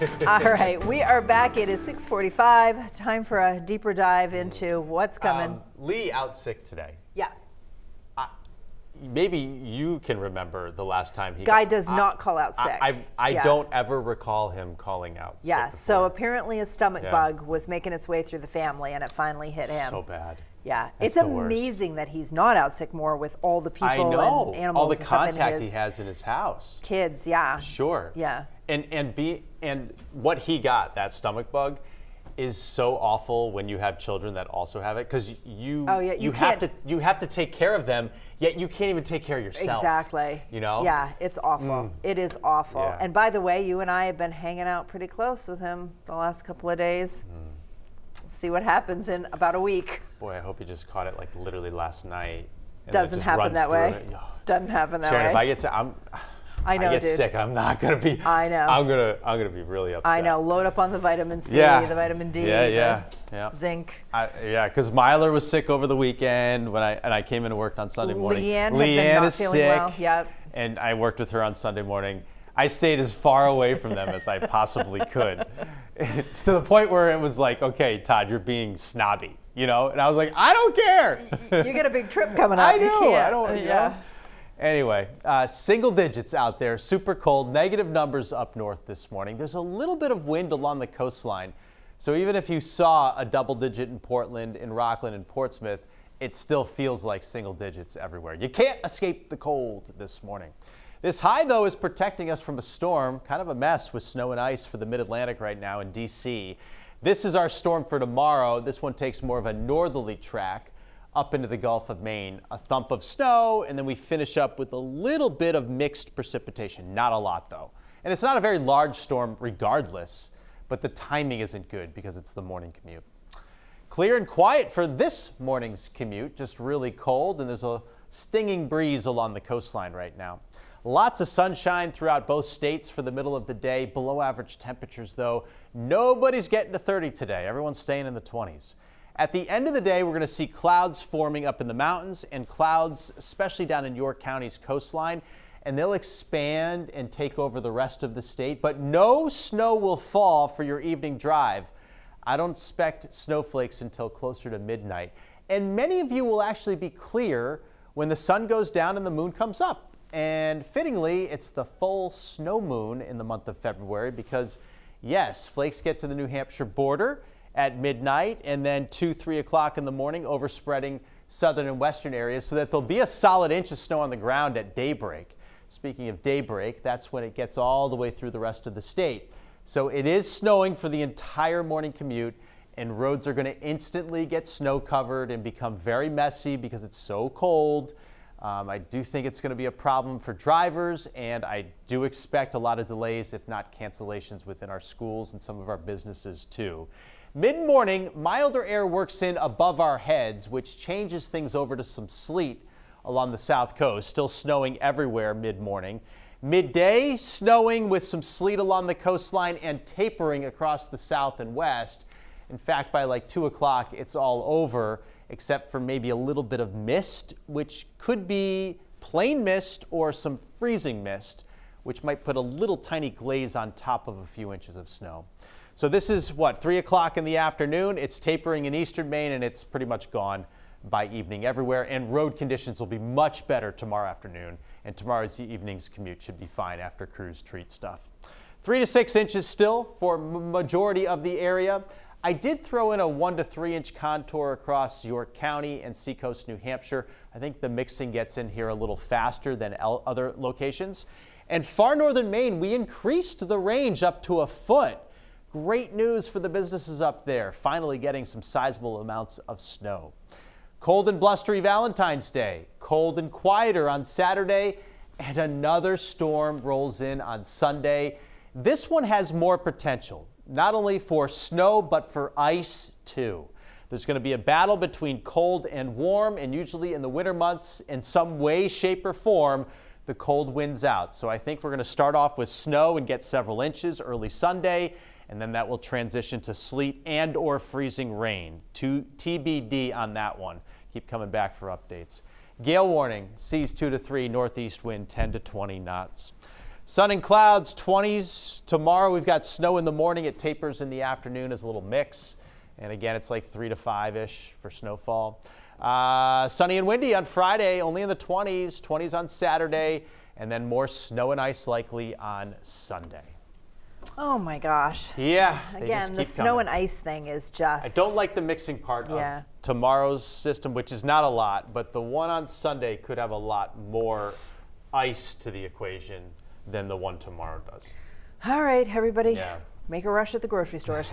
All right, we are back. It is 6:45. Time for a deeper dive into what's coming. Lee out sick today. Yeah. Maybe you can remember the last time he Guy does not call out sick. I don't ever recall him calling out sick. Yeah, before. so apparently a stomach bug was making its way through the family and it finally hit him. So bad. Yeah, That's it's the worst. amazing that he's not out sick more with all the people I know. and animals. All the and stuff in contact his he has in his house. kids, yeah. Sure. Yeah. And what he got, that stomach bug, is so awful when you have children that also have it, because you have to take care of them, yet you can't even take care of yourself. Exactly. You know? Yeah, it's awful. It is awful. Yeah. And by the way, you and I have been hanging out pretty close with him the last couple of days. We'll see what happens in about a week. Boy, I hope he just caught it like literally last night. And Doesn't happen that way. Doesn't happen that Sharon, way. if I get sick, I know, I get dude. sick, I'm not gonna be. I know. I'm gonna be really upset. I know. Load up on the vitamin C, the vitamin D, yeah. zinc. Because Myler was sick over the weekend when I came in and worked on Sunday morning. Leanne is sick. Well. Yep. And I worked with her on Sunday morning. I stayed as far away from them as I possibly could, to the point where it was like, okay, Todd, you're being snobby, you know? And I was like, I don't care. You get a big trip coming up. I do. You can't. I don't. Yeah. Anyway, single digits out there, super cold, negative numbers up north this morning. There's a little bit of wind along the coastline. So even if you saw a double digit in Portland, in Rockland, and Portsmouth, it still feels like single digits everywhere. You can't escape the cold this morning. This high, though, is protecting us from a storm, kind of a mess with snow and ice for the mid-Atlantic right now in D.C. This is our storm for tomorrow. This one takes more of a northerly track up into the Gulf of Maine, a thump of snow, and then we finish up with a little bit of mixed precipitation. Not a lot, though. And it's not a very large storm regardless, but the timing isn't good because it's the morning commute. Clear and quiet for this morning's commute, just really cold, and there's a stinging breeze along the coastline right now. Lots of sunshine throughout both states for the middle of the day. Below average temperatures, though. Nobody's getting to 30 today. Everyone's staying in the 20s. At the end of the day, we're going to see clouds forming up in the mountains and clouds, especially down in York County's coastline, and they'll expand and take over the rest of the state. But no snow will fall for your evening drive. I don't expect snowflakes until closer to midnight. And many of you will actually be clear when the sun goes down and the moon comes up. And fittingly, it's the full snow moon in the month of February because, yes, flakes get to the New Hampshire border at midnight and then 2, 3 o'clock in the morning, overspreading southern and western areas so that there'll be a solid inch of snow on the ground at daybreak. Speaking of daybreak, that's when it gets all the way through the rest of the state. So it is snowing for the entire morning commute, and roads are going to instantly get snow covered and become very messy because it's so cold. I do think it's going to be a problem for drivers, and I do expect a lot of delays, if not cancellations, within our schools and some of our businesses too. Mid-morning, milder air works in above our heads, which changes things over to some sleet along the south coast. Still snowing everywhere mid-morning. Midday, snowing with some sleet along the coastline and tapering across the south and west. In fact, by like 2 o'clock, it's all over, except for maybe a little bit of mist, which could be plain mist or some freezing mist, which might put a little tiny glaze on top of a few inches of snow. So this is 3 o'clock in the afternoon. It's tapering in eastern Maine, and it's pretty much gone by evening everywhere. And road conditions will be much better tomorrow afternoon, and tomorrow's evening's commute should be fine after crews treat stuff. 3 to 6 inches still for majority of the area. I did throw in a 1 to 3 inch contour across York County and Seacoast, New Hampshire. I think the mixing gets in here a little faster than other locations. And far northern Maine, we increased the range up to a foot. Great news for the businesses up there, finally getting some sizable amounts of snow. Cold and blustery Valentine's Day, cold and quieter on Saturday, and another storm rolls in on Sunday. This one has more potential, not only for snow, but for ice too. There's going to be a battle between cold and warm, and usually in the winter months, in some way, shape, or form, the cold wins out. So I think we're going to start off with snow and get several inches early Sunday, and then that will transition to sleet and or freezing rain. TBD on that one. Keep coming back for updates. Gale warning, seas 2 to 3, northeast wind 10 to 20 knots. Sun and clouds, 20s. Tomorrow we've got snow in the morning. It tapers in the afternoon as a little mix. And again, it's like 3 to 5-ish for snowfall. Sunny and windy on Friday, only in the 20s. 20s on Saturday. And then more snow and ice likely on Sunday. Oh my gosh. Yeah. They just Again, the keep snow coming. and ice thing is just. I don't like the mixing part Yeah. of tomorrow's system, which is not a lot, but the one on Sunday could have a lot more ice to the equation than the one tomorrow does. All right, everybody. Yeah. Make a rush at the grocery stores.